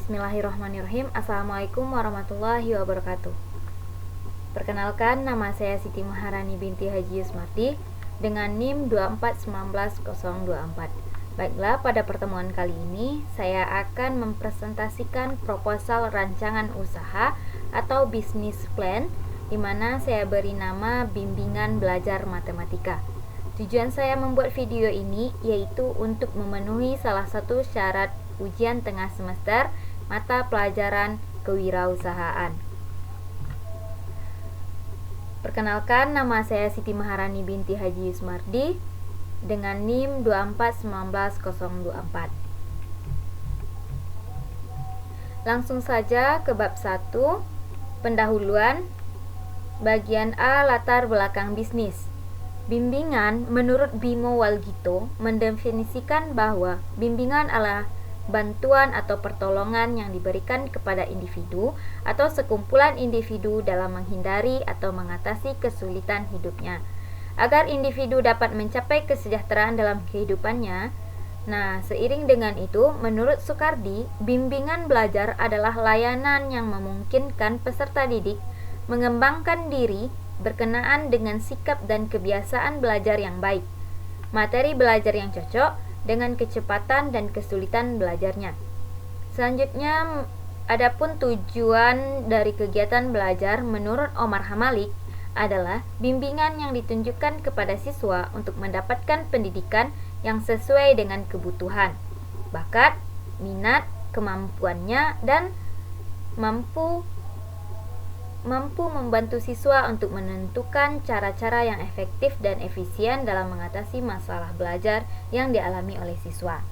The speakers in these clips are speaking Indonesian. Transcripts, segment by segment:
Bismillahirrahmanirrahim. Assalamualaikum warahmatullahi wabarakatuh. Perkenalkan, nama saya Siti Maharani binti Haji Yusmardi dengan NIM 2419024. Baiklah, pada pertemuan kali ini saya akan mempresentasikan proposal rancangan usaha atau business plan, di mana saya beri nama Bimbingan Belajar Matematika. Tujuan saya membuat video ini yaitu untuk memenuhi salah satu syarat ujian tengah semester mata pelajaran kewirausahaan. Perkenalkan, nama saya Siti Maharani binti Haji Yusmardi dengan NIM 2419024. Langsung saja ke bab 1, pendahuluan. Bagian A, latar belakang bisnis. Bimbingan menurut Bimo Walgito mendefinisikan bahwa bimbingan adalah bantuan atau pertolongan yang diberikan kepada individu atau sekumpulan individu dalam menghindari atau mengatasi kesulitan hidupnya, agar individu dapat mencapai kesejahteraan dalam kehidupannya. Nah, seiring dengan itu, menurut Soekardi, bimbingan belajar adalah layanan yang memungkinkan peserta didik mengembangkan diri berkenaan dengan sikap dan kebiasaan belajar yang baik, materi belajar yang cocok dengan kecepatan dan kesulitan belajarnya. Selanjutnya, adapun tujuan dari kegiatan belajar menurut Omar Hamalik adalah bimbingan yang ditunjukkan kepada siswa untuk mendapatkan pendidikan yang sesuai dengan kebutuhan, bakat, minat, kemampuannya, dan mampu membantu siswa untuk menentukan cara-cara yang efektif dan efisien dalam mengatasi masalah belajar yang dialami oleh siswa.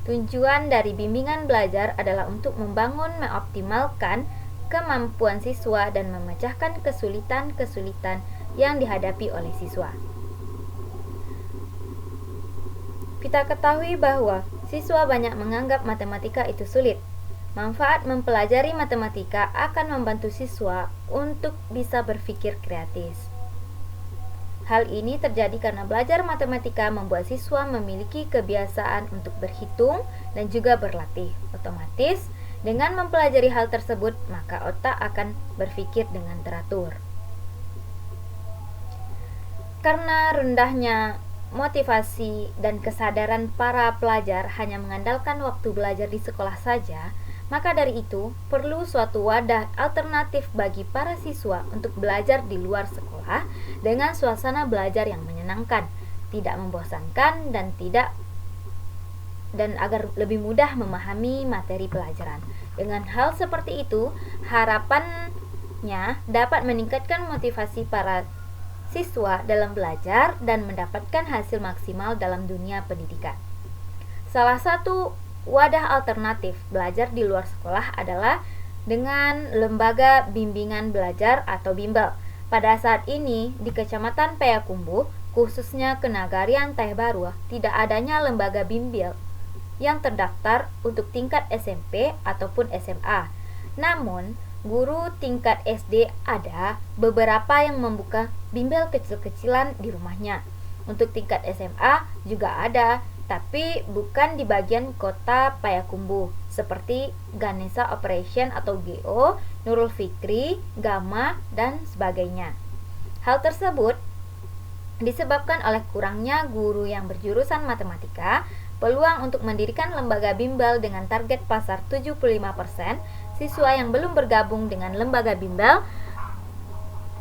Tujuan dari bimbingan belajar adalah untuk membangun, mengoptimalkan kemampuan siswa dan memecahkan kesulitan-kesulitan yang dihadapi oleh siswa. Kita ketahui bahwa siswa banyak menganggap matematika itu sulit. Manfaat mempelajari matematika akan membantu siswa untuk bisa berpikir kreatif. Hal ini terjadi karena belajar matematika membuat siswa memiliki kebiasaan untuk berhitung dan juga berlatih. Otomatis, dengan mempelajari hal tersebut, maka otak akan berpikir dengan teratur. Karena rendahnya motivasi dan kesadaran para pelajar hanya mengandalkan waktu belajar di sekolah saja, maka dari itu, perlu suatu wadah alternatif bagi para siswa untuk belajar di luar sekolah dengan suasana belajar yang menyenangkan, tidak membosankan, dan agar lebih mudah memahami materi pelajaran. Dengan hal seperti itu, harapannya dapat meningkatkan motivasi para siswa dalam belajar dan mendapatkan hasil maksimal dalam dunia pendidikan. Salah satu wadah alternatif belajar di luar sekolah adalah dengan Lembaga Bimbingan Belajar atau Bimbel. Pada saat ini, di Kecamatan Payakumbuh, khususnya Kenagarian Teh Baru, tidak adanya lembaga bimbel yang terdaftar untuk tingkat SMP ataupun SMA. Namun, guru tingkat SD ada beberapa yang membuka bimbel kecil-kecilan di rumahnya. Untuk tingkat SMA juga ada, tapi bukan di bagian kota Payakumbuh, seperti Ganesha Operation atau GO, Nurul Fikri, Gama, dan sebagainya. Hal tersebut disebabkan oleh kurangnya guru yang berjurusan matematika. Peluang untuk mendirikan lembaga bimbel dengan target pasar 75% siswa yang belum bergabung dengan lembaga bimbel,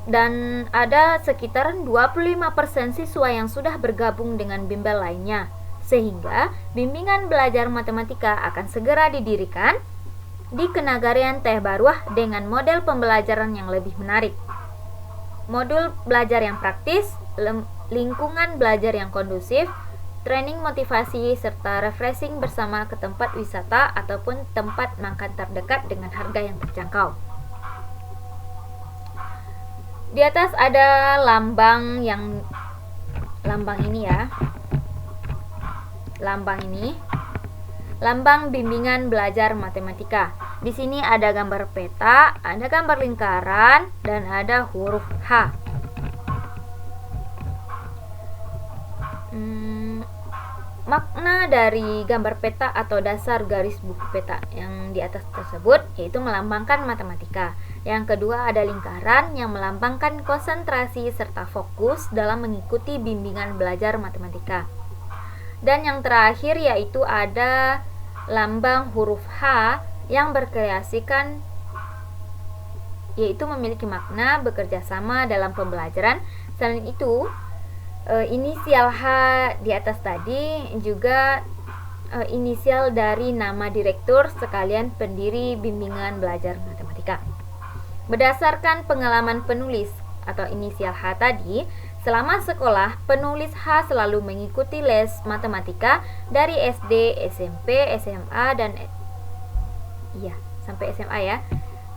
dan ada sekitar 25% siswa yang sudah bergabung dengan bimbel lainnya. Sehingga bimbingan belajar matematika akan segera didirikan di Kenagarian Teh Baruah dengan model pembelajaran yang lebih menarik. Modul belajar yang praktis, lingkungan belajar yang kondusif, training motivasi, serta refreshing bersama ke tempat wisata ataupun tempat makan terdekat dengan harga yang terjangkau. Di atas ada lambang ini ya. Lambang bimbingan belajar matematika. Di sini ada gambar peta, ada gambar lingkaran, dan ada huruf H. Makna dari gambar peta atau dasar garis buku peta yang di atas tersebut yaitu melambangkan matematika. Yang kedua ada lingkaran yang melambangkan konsentrasi serta fokus dalam mengikuti bimbingan belajar matematika. Dan yang terakhir yaitu ada lambang huruf H yang berkreasikan, yaitu memiliki makna bekerja sama dalam pembelajaran. Selain itu, inisial H di atas tadi juga inisial dari nama direktur sekalian pendiri bimbingan belajar matematika. Berdasarkan pengalaman penulis atau inisial H tadi, selama sekolah, penulis H selalu mengikuti les matematika dari SD, SMP, SMA, dan sampai SMA ya.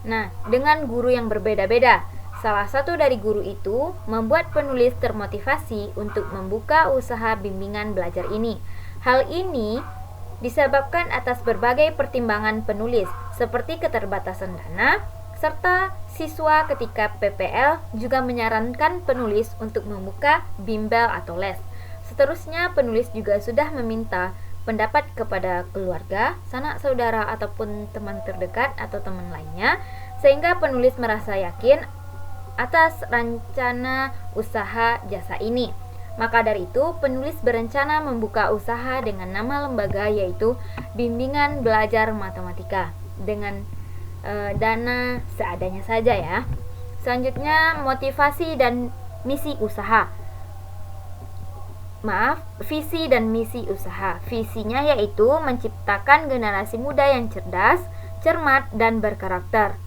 Nah, dengan guru yang berbeda-beda. Salah satu dari guru itu membuat penulis termotivasi untuk membuka usaha bimbingan belajar ini. Hal ini disebabkan atas berbagai pertimbangan penulis, seperti keterbatasan dana, serta siswa ketika PPL juga menyarankan penulis untuk membuka bimbel atau les. Seterusnya, penulis juga sudah meminta pendapat kepada keluarga, sanak saudara, ataupun teman terdekat atau teman lainnya, sehingga penulis merasa yakin atas rencana usaha jasa ini. Maka dari itu, penulis berencana membuka usaha dengan nama lembaga yaitu Bimbingan Belajar Matematika dengan dana seadanya saja ya. Selanjutnya, motivasi dan misi usaha. Visi dan misi usaha. Visinya yaitu menciptakan generasi muda yang cerdas, cermat, dan berkarakter.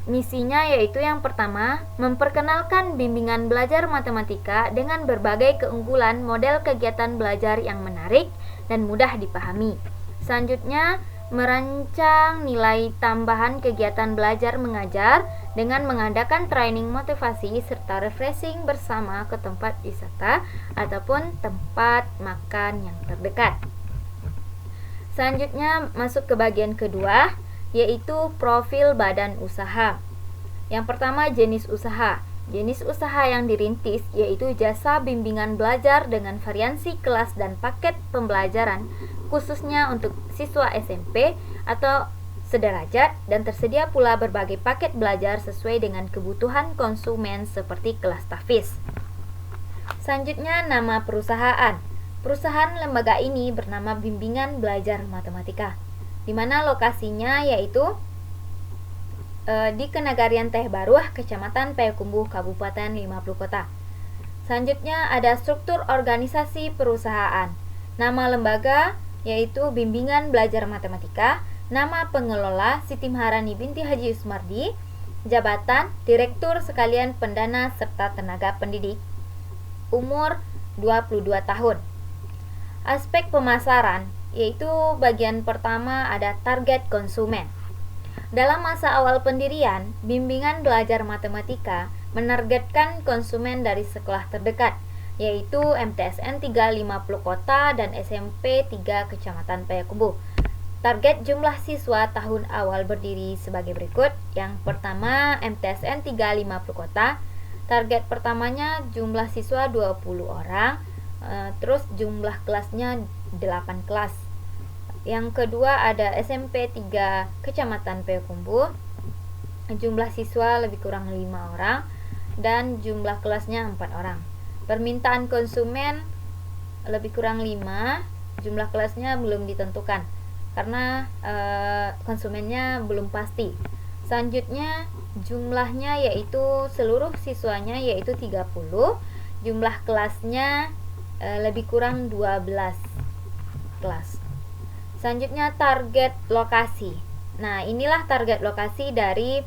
Misinya yaitu yang pertama, memperkenalkan bimbingan belajar matematika dengan berbagai keunggulan model kegiatan belajar yang menarik dan mudah dipahami. Selanjutnya, merancang nilai tambahan kegiatan belajar mengajar dengan mengadakan training motivasi serta refreshing bersama ke tempat wisata ataupun tempat makan yang terdekat. Selanjutnya masuk ke bagian kedua, yaitu profil badan usaha. Yang pertama, jenis usaha. Jenis usaha yang dirintis yaitu jasa bimbingan belajar dengan variasi kelas dan paket pembelajaran khususnya untuk siswa SMP atau sederajat, dan tersedia pula berbagai paket belajar sesuai dengan kebutuhan konsumen seperti kelas tahfiz. Selanjutnya, nama perusahaan. Perusahaan lembaga ini bernama Bimbingan Belajar Matematika, di mana lokasinya yaitu di Kenagarian Teh Baruah, Kecamatan Payakumbuh, Kabupaten 50 Kota. Selanjutnya ada struktur organisasi perusahaan. Nama lembaga yaitu Bimbingan Belajar Matematika. Nama pengelola Siti Maharani binti Haji Usmardi. Jabatan Direktur sekalian pendana serta tenaga pendidik. Umur 22 tahun. Aspek pemasaran yaitu bagian pertama ada target konsumen. Dalam masa awal pendirian, Bimbingan Belajar Matematika menargetkan konsumen dari sekolah terdekat, yaitu MTSN 350 Kota dan SMP 3 Kecamatan Payakumbuh. Target jumlah siswa tahun awal berdiri sebagai berikut. Yang pertama, MTSN 350 Kota. Target pertamanya jumlah siswa 20 orang, terus jumlah kelasnya 8 kelas. Yang kedua ada SMP 3 Kecamatan Payakumbuh. Jumlah siswa lebih kurang 5 orang dan jumlah kelasnya 4 orang. Permintaan konsumen lebih kurang 5, jumlah kelasnya belum ditentukan karena konsumennya belum pasti. Selanjutnya jumlahnya yaitu seluruh siswanya yaitu 30, jumlah kelasnya lebih kurang 12 kelas. Selanjutnya target lokasi. Nah, inilah target lokasi dari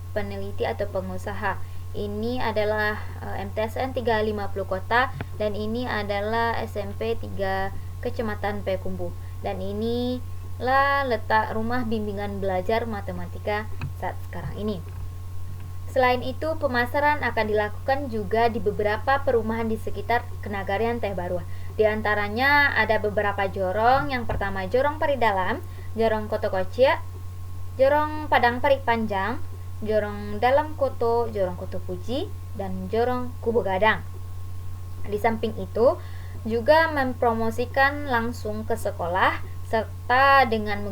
peneliti atau pengusaha. Ini adalah MTSN 350 Kota dan ini adalah SMP 3 Kecamatan Payakumbuh. Dan inilah letak rumah bimbingan belajar matematika saat sekarang ini. Selain itu, pemasaran akan dilakukan juga di beberapa perumahan di sekitar Kenagarian Teh Baruah. Di antaranya ada beberapa jorong. Yang pertama Jorong Pari Dalam, Jorong Koto Kocia, Jorong Padang Pari Panjang, Jorong Dalam Koto, Jorong Koto Puji, dan Jorong Kubu Gadang. Di samping itu, juga mempromosikan langsung ke sekolah serta dengan